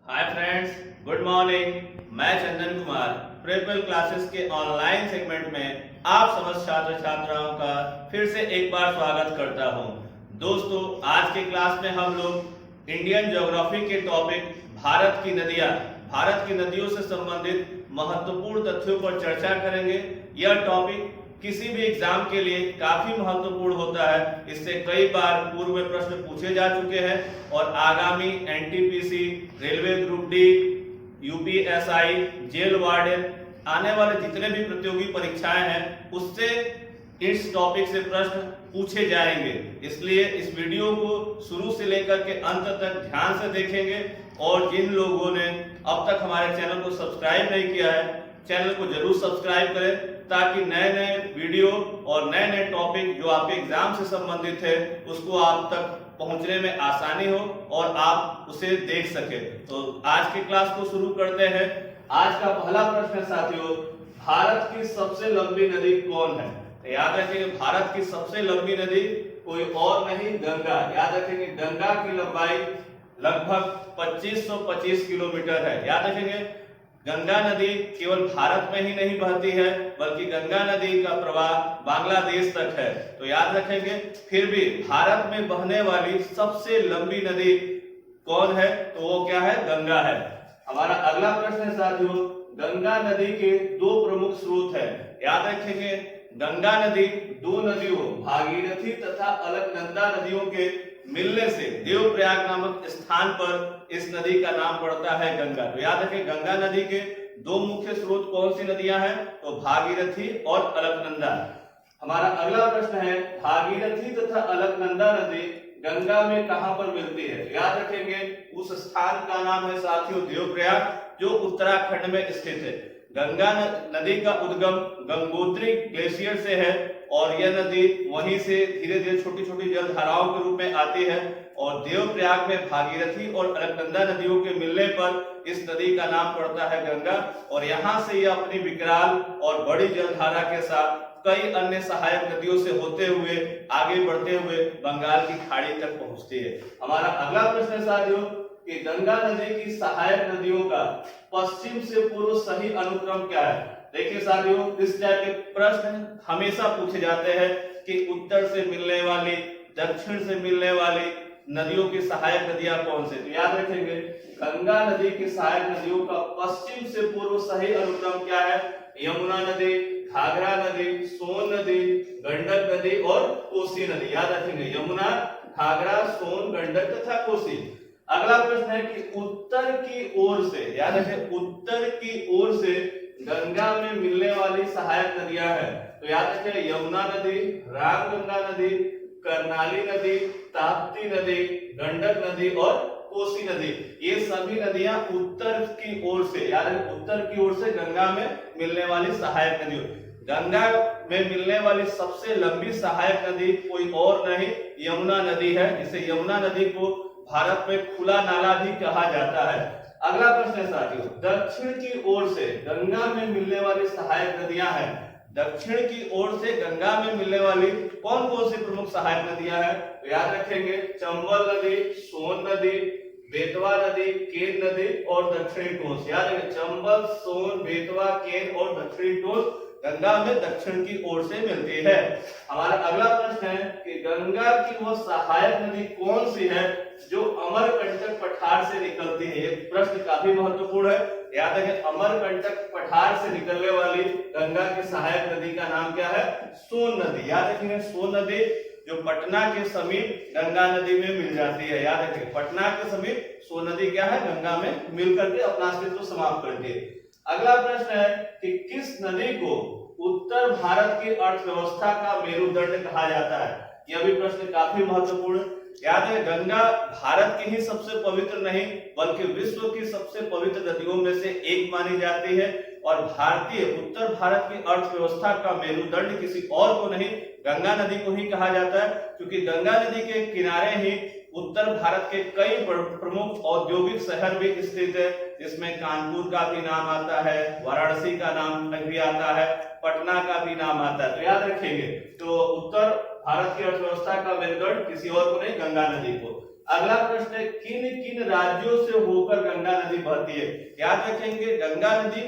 Hi friends, good morning. मैं Chandan Kumar प्रेपल classes के online segment में आप समस्त छात्र छात्राओं का फिर से एक बार स्वागत करता हूं। दोस्तों, आज के क्लास में हम लोग इंडियन ज्योग्राफी के टॉपिक भारत की नदियों से संबंधित महत्वपूर्ण तथ्यों पर चर्चा करेंगे। यह टॉपिक किसी भी एग्जाम के लिए काफी महत्वपूर्ण होता है। इससे कई बार पूर्व में प्रश्न पूछे जा चुके हैं और आगामी NTPC, railway group D, UPSI, jail warden, आने वाले जितने भी प्रतियोगी परीक्षाएं हैं उससे इस टॉपिक से प्रश्न पूछे जाएंगे। इसलिए इस वीडियो को शुरू से लेकर के अंत तक ध्यान से देखेंगे और जिन लोगों ने अब तक हमारे चैनल को सब्सक्राइब नहीं किया है, चैनल को जरूर सब्सक्राइब करें ताकि नए नए वीडियो और नए नए टॉपिक जो आपके एग्जाम से संबंधित है उसको आप तक पहुंचने में आसानी हो और आप उसे देख सके। तो आज की क्लास को शुरू करते हैं। आज का पहला प्रश्न साथियों, भारत की सबसे लंबी नदी कौन है? तो याद रखेंगे, भारत की सबसे लंबी नदी कोई और नहीं, गंगा। याद रखेंगे, गंगा की लंबाई लगभग 2525 किलोमीटर है। याद रखेंगे, गंगा नदी केवल भारत में ही नहीं बहती है बल्कि गंगा नदी का प्रवाह बांग्लादेश तक है। तो याद रखेंगे, फिर भी भारत में बहने वाली सबसे लंबी नदी कौन है? तो वो क्या है? गंगा है। हमारा अगला प्रश्न है साथियों, गंगा नदी के दो प्रमुख स्रोत हैं। याद रखेंगे, गंगा नदी दो नदियों भागीरथी तथा अलकनंदा नदियों के मिलने से देवप्रयाग नामक स्थान पर इस नदी का नाम पड़ता है गंगा। तो याद रखें, गंगा नदी के दो मुख्य स्रोत कौन सी नदियां हैं? तो भागीरथी और अलकनंदा। हमारा अगला प्रश्न है, भागीरथी तथा अलकनंदा नदी गंगा में कहां पर मिलती है? याद रखेंगे, उस स्थान का नाम है साथियों देवप्रयाग, जो उत्तराखंड में स्थित है। गंगा नदी का उद्गम गंगोत्री ग्लेशियर से है और यह नदी वहीं से धीरे धीरे छोटी छोटी जल धाराओं के रूप में आती है और देवप्रयाग में भागीरथी और अलकनंदा नदियों के मिलने पर इस नदी का नाम पड़ता है गंगा। और यहाँ से यह अपनी विकराल और बड़ी जलधारा के साथ कई अन्य सहायक नदियों से होते हुए आगे बढ़ते हुए बंगाल की खाड़ी तक पहुंचती है। हमारा अगला प्रश्न है साथियों कि गंगा नदी की सहायक नदियों का पश्चिम से पूर्व सही अनुक्रम क्या है? देखिए साथियों, इस टाइप के प्रश्न हमेशा पूछे जाते हैं कि उत्तर से मिलने वाली, दक्षिण से मिलने वाली नदियों की सहायक नदियां कौन से? तो याद रखेंगे, गंगा नदी की सहायक नदियों का पश्चिम से पूर्व सही अनुक्रम क्या है? यमुना नदी, घाघरा नदी, सोन नदी, गंडक नदी और कोसी नदी। याद रखेंगे, यमुना, घाघरा, सोन, गंडक तथा कोसी। अगला प्रश्न है कि उत्तर की ओर से, याद रखें, उत्तर की ओर से गंगा में मिलने वाली सहायक नदियां हैं। तो याद रखें, यमुना नदी, रामगंगा नदी, कर्नाली नदी, ताप्ती नदी, गंडक नदी और कोसी नदी। ये सभी नदियां उत्तर की ओर से, याद रखें, उत्तर की ओर से गंगा में मिलने वाली सहायक नदियों। गंगा में मिलने वाली सबसे लंबी सहायक नदी कोई और नहीं, यमुना नदी है। इसे यमुना नदी को भारत में खुला नाला भी कहा जाता है। अगला प्रश्न है साथियों, दक्षिण की ओर से गंगा में मिलने वाली सहायक नदियां हैं। दक्षिण की ओर से गंगा में मिलने वाली कौन कौन सी प्रमुख सहायक नदियां हैं? तो याद रखेंगे, चंबल नदी, सोन नदी, बेतवा नदी, केन नदी और दक्षिणी टोंस। याद रखें, चंबल, सोन, बेतवा, केन और दक्षिणी टोंस गंगा में दक्षिण की ओर से मिलती है। हमारा अगला प्रश्न है कि गंगा की वह सहायक नदी कौन सी है जो अमरकंटक पठार से निकलती है? ये प्रश्न काफी महत्वपूर्ण है। याद रखें, अमरकंटक पठार से निकलने वाली गंगा की सहायक नदी का नाम क्या है? सोन नदी। याद रखेंगे, सोन नदी जो पटना के समीप गंगा नदी में मिल जाती है। याद रखें, पटना के समीप सोन नदी क्या है? गंगा में मिलकर के अपना अस्तित्व समाप्त करती है। अगला प्रश्न है कि किस नदी को उत्तर भारत की अर्थव्यवस्था का मेरुदंड कहा जाता है? यह भी प्रश्न काफी महत्वपूर्ण। याद है, गंगा भारत की ही सबसे पवित्र नहीं बल्कि विश्व की सबसे पवित्र नदियों में से एक मानी जाती है और भारतीय उत्तर भारत की अर्थव्यवस्था का मेरुदंड किसी और को नहीं, गंगा नदी को ही कहा जाता है, क्योंकि गंगा नदी के किनारे ही उत्तर भारत के कई प्रमुख औद्योगिक शहर भी स्थित है, जिसमें कानपुर का भी नाम आता है, वाराणसी का नाम भी आता है, पटना का भी नाम आता है। तो याद रखेंगे, तो उत्तर भारत की अर्थव्यवस्था का मेरुदंड किसी और को नहीं, गंगा नदी को। अगला प्रश्न है किन किन राज्यों से होकर गंगा नदी बहती है। याद रखेंगे गंगा नदी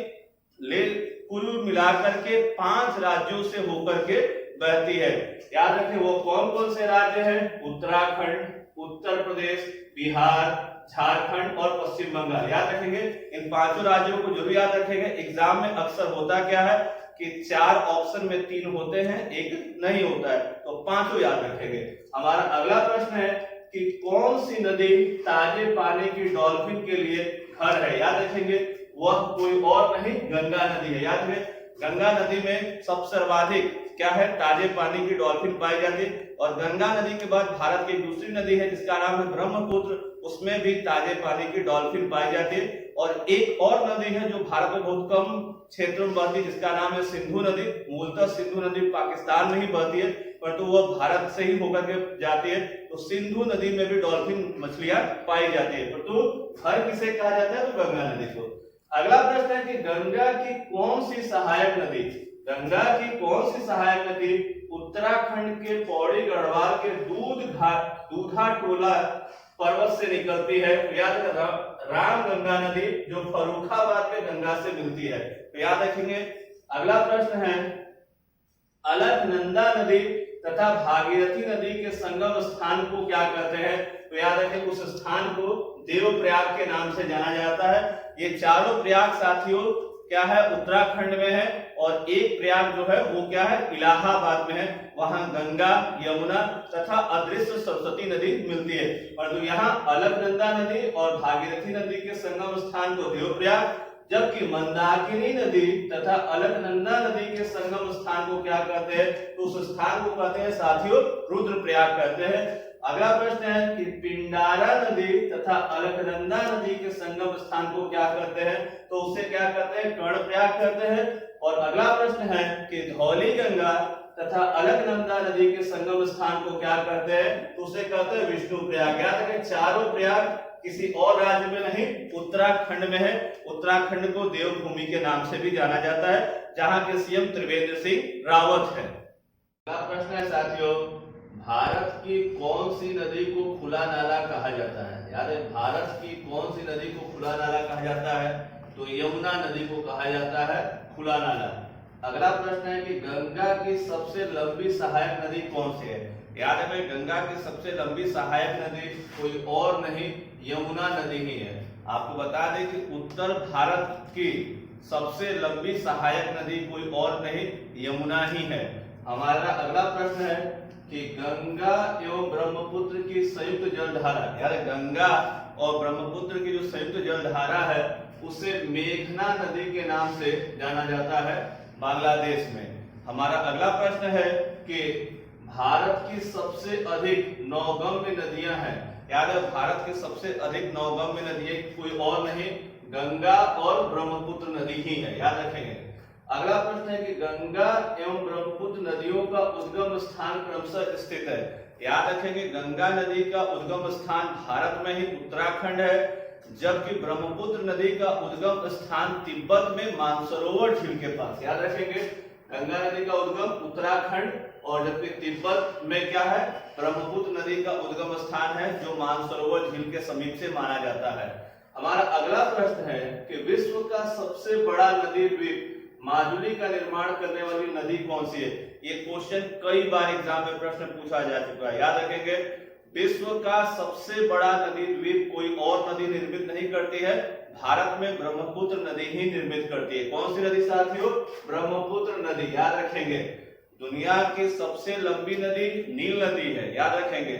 ले कुल मिलाकर के 5 राज्यों से होकर के बहती है। याद रखें वो कौन कौन से राज्य हैं? उत्तराखंड, उत्तर प्रदेश, बिहार, झारखंड और पश्चिम बंगाल। याद रखेंगे इन 5 राज्यों को जरूर याद रखेंगे। एग्जाम में अक्सर होता क्या है कि 4 ऑप्शन में 3 होते हैं, 1 नहीं होता है, तो 5 याद रखेंगे। हमारा अगला प्रश्न है कि कौन सी नदी ताजे पानी की डॉल्फिन के लिए घर है। याद रखेंगे वह कोई और नहीं गंगा नदी है। याद रखें गंगा नदी में सबसे सर्वाधिक क्या है? ताजे पानी की डॉल्फिन पाई जाती है। और गंगा नदी के बाद भारत की दूसरी नदी है जिसका नाम है ब्रह्मपुत्र, उसमें भी ताजे पानी की डॉल्फिन पाई जाती है। और एक और नदी है जो भारत में बहुत कम क्षेत्रों में बहती है जिसका नाम है सिंधु नदी। मूलतः सिंधु नदी पाकिस्तान में ही बहती है परंतु वह भारत से ही होकर के जाती है, तो सिंधु नदी में भी डॉल्फिन मछलियां पाई जाती है। परंतु हर किसे कहा जाता है? तो गंगा नदी को। अगला प्रश्न है कि गंगा की कौन सी सहायक नदी, गंगा की कौन सी सहायक नदी उत्तराखंड के पौड़ी गढ़वाल के दूधा टोला पर्वत से निकलती है? तो याद रखें राम गंगा नदी जो फर्रुखाबाद में गंगा से मिलती है। तो याद रखेंगे। अगला प्रश्न है अलकनंदा नदी तथा भागीरथी नदी के संगम स्थान को क्या कहते हैं? तो याद रखें उस स्थान को देवप्रयाग के नाम से जाना जाता है। ये चारों प्रयाग साथियों क्या है? उत्तराखंड में है और एक प्रयाग जो है वो क्या है? इलाहाबाद में है। वहां गंगा, यमुना तथा अदृश्य सरस्वती नदी मिलती है। और तो यहाँ अलकनंदा नदी और भागीरथी नदी के संगम स्थान को देवप्रयाग, जबकि मंदाकिनी नदी तथा अलकनंदा नदी के संगम स्थान को क्या कहते हैं? तो उस स्थान को कहते हैं साथियों रुद्रप्रयाग कहते हैं। अगला प्रश्न है कि पिंडारा नदी तथा अलकनंदा नदी के संगम स्थान को क्या कहते हैं? तो उसे क्या कहते हैं? कर्णप्रयाग कहते हैं। और अगला प्रश्न है कि धौली गंगा तथा अलकनंदा नदी के संगम स्थान को क्या कहते हैं? तो उसे कहते हैं विष्णुप्रयाग। याद रखें चारों प्रयाग किसी और राज्य में नहीं, उत्तराखंड में है। उत्तराखंड को देवभूमि के नाम से भी जाना जाता है जहां के सीएम त्रिवेंद्र सिंह रावत है। अगला प्रश्न है साथियों भारत की कौन सी नदी को खुला नाला कहा जाता है? याद है भारत की कौन सी नदी को खुला नाला कहा जाता है? तो यमुना नदी को कहा जाता है खुला नाला। अगला प्रश्न है कि गंगा की सबसे लंबी सहायक नदी कौन सी है? याद है गंगा की सबसे लंबी सहायक नदी कोई और नहीं यमुना नदी ही है। आपको बता दें कि उत्तर भारत की सबसे लंबी सहायक नदी कोई और नहीं यमुना ही है। हमारा अगला प्रश्न है कि गंगा एवं ब्रह्मपुत्र की संयुक्त जलधारा, यार गंगा और ब्रह्मपुत्र की जो संयुक्त जलधारा है उसे मेघना नदी के नाम से जाना जाता है बांग्लादेश में। हमारा अगला प्रश्न है कि भारत की सबसे अधिक नौगम्य नदियां हैं। याद है भारत की सबसे अधिक नौगम्य नदियां कोई और नहीं गंगा और ब्रह्मपुत्र नदी ही है। याद रखेंगे। अगला प्रश्न है कि गंगा एवं ब्रह्मपुत्र नदियों का उद्गम स्थान क्रमशः स्थित है। याद रखेंगे गंगा नदी का उद्गम स्थान भारत में ही उत्तराखंड है, जबकि ब्रह्मपुत्र नदी का उद्गम स्थान तिब्बत में मानसरोवर झील के पास। याद रखेंगे गंगा नदी का उद्गम उत्तराखंड और जबकि तिब्बत में क्या है ब्रह्मपुत्र नदी का उद्गम स्थान है जो मानसरोवर झील के समीप से माना जाता है। हमारा अगला प्रश्न है कि विश्व का सबसे बड़ा नदी द्वीप माजुली का निर्माण करने वाली नदी कौन सी है? ये क्वेश्चन कई बार एग्जाम में प्रश्न पूछा जा चुका है। याद रखेंगे विश्व का सबसे बड़ा नदी द्वीप कोई और नदी निर्मित नहीं करती है, भारत में ब्रह्मपुत्र नदी ही निर्मित करती है। कौन सी नदी साथियों? ब्रह्मपुत्र नदी। याद रखेंगे दुनिया की सबसे लंबी नदी नील नदी है। याद रखेंगे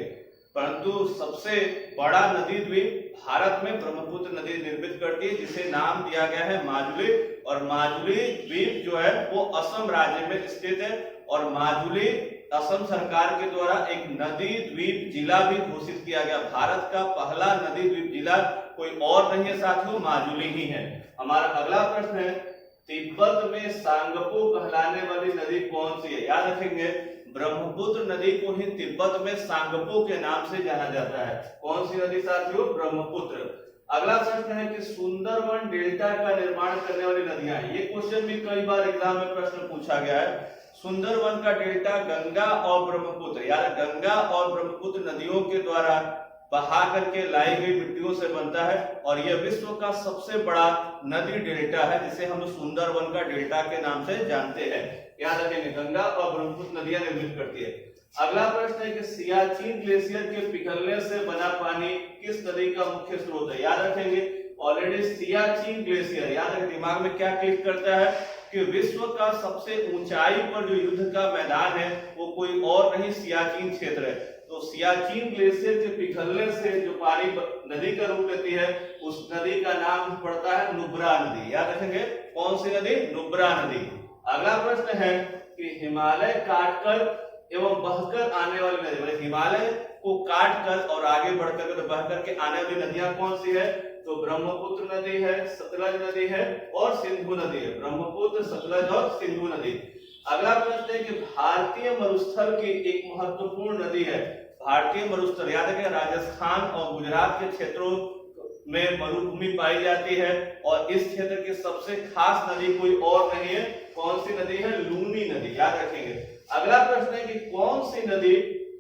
परंतु सबसे बड़ा नदी द्वीप भारत में ब्रह्मपुत्र नदी निर्मित करती है जिसे नाम दिया गया है माजुली। और माजुली द्वीप जो है वो असम राज्य में स्थित है और माजुली असम सरकार के द्वारा एक नदी द्वीप जिला भी घोषित किया गया। भारत का पहला नदी द्वीप जिला कोई और नहीं है साथियों माजुली ही है। हमारा अगला प्रश्न है तिब्बत में सांगपो कहलाने वाली नदी कौन सी है? याद रखेंगे ब्रह्मपुत्र नदी को ही तिब्बत में सांगपो के नाम से जाना जाता है। कौन सी नदी साथियों? ब्रह्मपुत्र। अगला प्रश्न है कि सुंदरवन डेल्टा का निर्माण करने वाली नदियां। ये क्वेश्चन भी कई बार एग्जाम में प्रश्न पूछा गया है। सुंदरवन का डेल्टा गंगा और ब्रह्मपुत्र, यार गंगा और ब्रह्मपुत्र नदियों के द्वारा बहा करके लाई गई मिट्टियों से बनता है और यह विश्व का सबसे बड़ा नदी डेल्टा है, जिसे हम सुंदरवन का डेल्टा के नाम से जानते हैं। याद रखेंगे, गंगा और ब्रह्मपुत्र नदियां निर्मित करती है। अगला प्रश्न है कि सियाचिन ग्लेशियर के पिघलने से बना पानी किस नदी का मुख्य स्रोत है। याद रखेंगे, ऑलरेडी सियाचिन ग्लेशियर, याद रखें, दिमाग में क्या क्लिक करता है कि विश्व का सबसे ऊंचाई पर जो युद्ध का मैदान है वो कोई और नहीं, सियाचिन क्षेत्र है। तो सियाचिन ग्लेशियर के पिघलने से जो पानी नदी का रूप लेती है, उस नदी का नाम पड़ता है नुब्रा नदी। याद रखेंगे, कौन सी नदी? नुब्रा नदी। अगला प्रश्न है कि हिमालय काटकर एवं बहकर आने वाली नदी, हिमालय को काटकर और आगे बढ़कर तो बहकर के आने वाली नदियां कौन सी है? तो ब्रह्मपुत्र नदी है, सतलज नदी है और सिंधु नदी है। ब्रह्मपुत्र, सतलज और सिंधु नदी। अगला प्रश्न है कि भारतीय मरुस्थल की एक महत्वपूर्ण नदी है। भारतीय मरुस्थल, याद रखें, राजस्थान और गुजरात के क्षेत्रों में मरुभूमि पाई जाती है और इस क्षेत्र की सबसे खास नदी कोई और नहीं है। कौन सी नदी है? लूनी नदी। याद रखेंगे। अगला प्रश्न है कि कौन सी नदी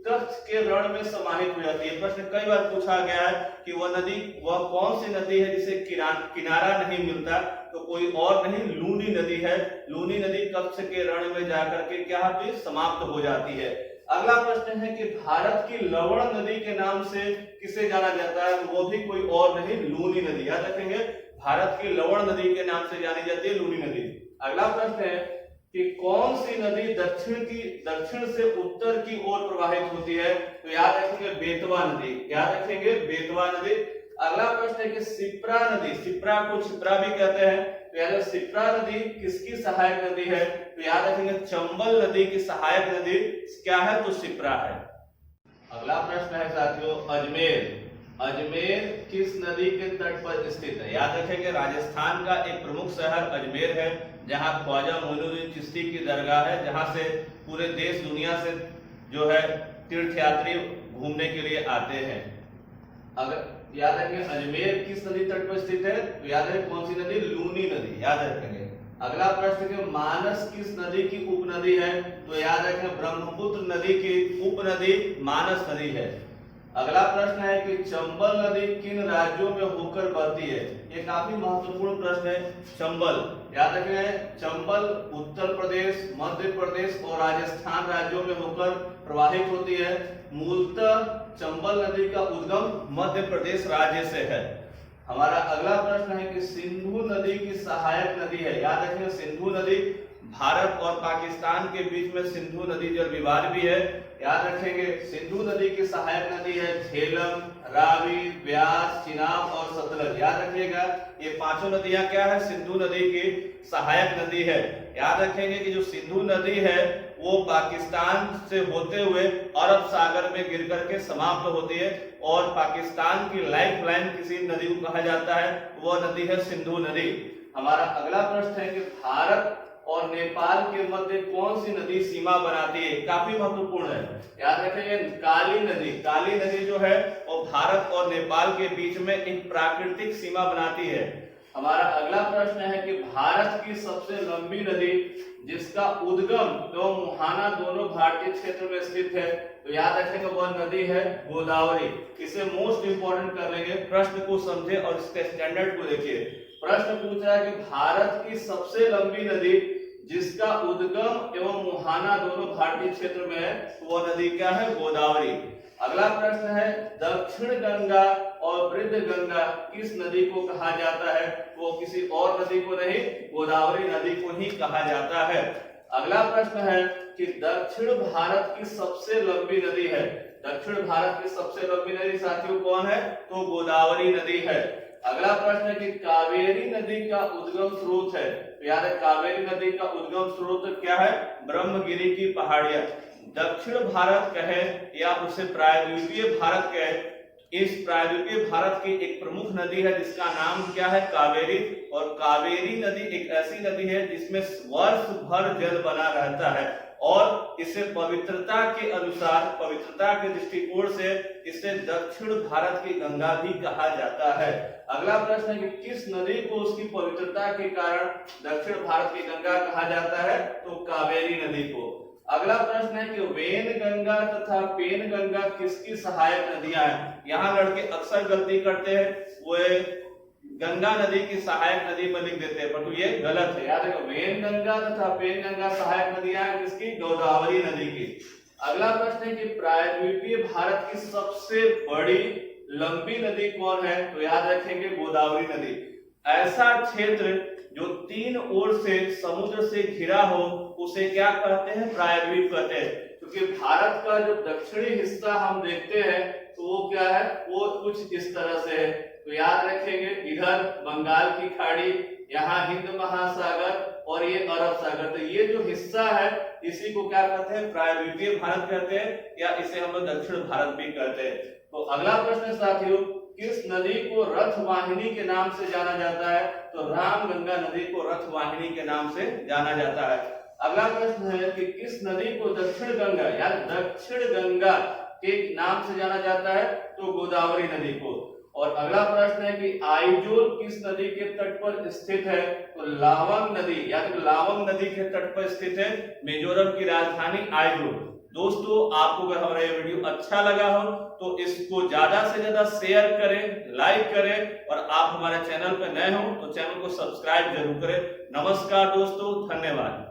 कच्छ के रण में समाहित हो जाती है। प्रश्न कई बार पूछा गया है कि वह कौन सी नदी है जिसे किनारा नहीं मिलता, तो कोई और नहीं, लूनी नदी है। लूनी नदी कच्छ के रण में जाकर के क्या होती है? समाप्त हो जाती है। अगला प्रश्न है कि भारत की लवण नदी के नाम से किसे जाना जाता है? वो भी कोई और नहीं, लूनी नदी। याद रखेंगे, भारत की लवण नदी के नाम से जानी जाती है लूनी नदी। अगला प्रश्न है कि कौन सी नदी दक्षिण से उत्तर की ओर प्रवाहित होती है? तो याद रखेंगे, बेतवा नदी। याद रखेंगे, बेतवा नदी। अगला प्रश्न है कि शिप्रा नदी, शिप्रा को छिप्रा भी कहते हैं, तो याद शिप्रा नदी किसकी सहायक नदी है? तो याद रखेंगे, चंबल नदी की सहायक नदी क्या है? तो शिप्रा है। अगला प्रश्न है साथियों, अजमेर। अजमेर किस नदी के तट पर स्थित है? याद रखेंगे, राजस्थान का एक प्रमुख शहर अजमेर है, जहां ख्वाजा मोइनुद्दीन चिश्ती की दरगाह है, जहां से पूरे देश दुनिया से जो है तीर्थयात्री घूमने के लिए आते हैं। अगर याद रखेंगे, अजमेर किस नदी तट पर स्थित है? तो याद रखें, कौन सी नदी? लूनी नदी। याद रखेंगे। अगला प्रश्न है, मानस किस नदी की उपनदी है? तो याद रखें, ब्रह्मपुत्र नदी की उपनदी मानस नदी है। अगला प्रश्न है कि चंबल नदी किन राज्यों में होकर बहती है? ये काफी महत्वपूर्ण प्रश्न है। चंबल, याद रखें, चंबल उत्तर प्रदेश, मध्य प्रदेश और राजस्थान राज्यों में होकर प्रवाहित होती है। मूलतः चंबल नदी का उद्गम मध्य प्रदेश राज्य से है। हमारा अगला प्रश्न है कि सिंधु नदी की सहायक नदी है। याद रखें, सिंधु नदी, भारत और पाकिस्तान के बीच में सिंधु नदी जल विवाद भी है। याद रखेंगे, सिंधु नदी की सहायक नदी है झेलम, रावी, व्यास, चिनाब और सतलज। याद रखिएगा, ये पांचों नदियां क्या है? सिंधु नदी की सहायक नदी है। याद रखेंगे कि जो सिंधु नदी है वो पाकिस्तान से होते हुए अरब सागर में गिर करके समाप्त होती है और पाकिस्तान की लाइफ लाइन किसी नदी को कहा जाता है, वह नदी है सिंधु नदी। हमारा अगला प्रश्न है कि भारत और नेपाल के मध्य कौन सी नदी सीमा बनाती है? काफी महत्वपूर्ण है। याद रखेंगे, काली नदी। काली नदी जो है वो भारत और नेपाल के बीच में एक प्राकृतिक सीमा बनाती है। हमारा अगला प्रश्न है कि भारत की सबसे लंबी नदी जिसका उद्गम एवं मुहाना दोनों भारतीय क्षेत्र में स्थित है, तो याद रखेंगे वह नदी है गोदावरी। इसे मोस्ट इंपोर्टेंट कर लेंगे, प्रश्न को समझे और इसके स्टैंडर्ड को देखिए। प्रश्न पूछ रहा है कि भारत की सबसे लंबी नदी जिसका उद्गम एवं मुहाना दोनों भारतीय क्षेत्र में है, वह नदी क्या है? गोदावरी। अगला प्रश्न है, दक्षिण गंगा और वृद्ध गंगा किस नदी को कहा जाता है? वो किसी और नदी को नहीं, गोदावरी नदी को ही कहा जाता है। अगला प्रश्न है कि दक्षिण भारत की सबसे लंबी नदी है। दक्षिण भारत की सबसे लंबी नदी साथियों कौन है? तो गोदावरी नदी है। अगला प्रश्न है कि कावेरी नदी का उद्गम स्रोत है। तो याद है, कावेरी नदी का उद्गम स्रोत क्या है? ब्रह्मगिरी की पहाड़ियां। दक्षिण भारत कहे या उसे प्रायद्वीपीय भारत कहे, इस प्रायद्वीपीय भारत की एक प्रमुख नदी है जिसका नाम क्या है? कावेरी। और कावेरी नदी एक ऐसी नदी है जिसमें वर्ष भर जल बना रहता है और इसे पवित्रता के अनुसार, पवित्रता के दृष्टिकोण से इसे दक्षिण भारत की गंगा भी कहा जाता है। अगला प्रश्न है कि किस नदी को उसकी पवित्रता के कारण दक्षिण भारत की गंगा कहा जाता है? तो कावेरी नदी को। अगला प्रश्न है कि वेन गंगा तथा पेन गंगा किसकी सहायक नदियां हैं। यहाँ लड़के अक्सर गलती करते हैं, वो गंगा नदी की सहायक नदी में लिख देते हैं, परंतु ये गलत है। याद रखो, वेन गंगा तथा पेन गंगा सहायक नदियां हैं किसकी? गोदावरी नदी की। अगला प्रश्न है कि प्रायद्वीपीय भारत की सबसे बड़ी लंबी नदी कौन है? तो याद रखेंगे गोदावरी नदी। ऐसा क्षेत्र जो तीन ओर से समुद्र से घिरा हो उसे क्या कहते हैं? प्रायद्वीप कहते हैं। क्योंकि भारत का जो दक्षिणी हिस्सा हम देखते हैं तो वो क्या है? वो कुछ इस तरह से है। तो याद रखेंगे, इधर बंगाल की खाड़ी, यहाँ हिंद महासागर और ये अरब सागर। तो ये जो हिस्सा है इसी को क्या कहते हैं? प्रायद्वीपीय भारत कहते हैं, या इसे हम लोग दक्षिण भारत भी कहते हैं। तो अगला प्रश्न साथियों, किस नदी को रथवाहिनी के नाम से जाना जाता है? तो रामगंगा नदी को रथवाहिनी के नाम से जाना जाता है। अगला प्रश्न है कि किस नदी को दक्षिण गंगा यानी दक्षिण गंगा के नाम से जाना जाता है? तो गोदावरी नदी को। और अगला प्रश्न है कि आइजोल किस नदी के तट पर स्थित है? तो लावंग नदी यानी लावंग नदी के तट पर स्थित है मिजोरम की राजधानी आइजोल। दोस्तों, आपको अगर हमारा ये वीडियो अच्छा लगा हो तो इसको ज्यादा से ज्यादा शेयर करें, लाइक करें, और आप हमारे चैनल पर नए हो तो चैनल को सब्सक्राइब जरूर करें। नमस्कार दोस्तों, धन्यवाद।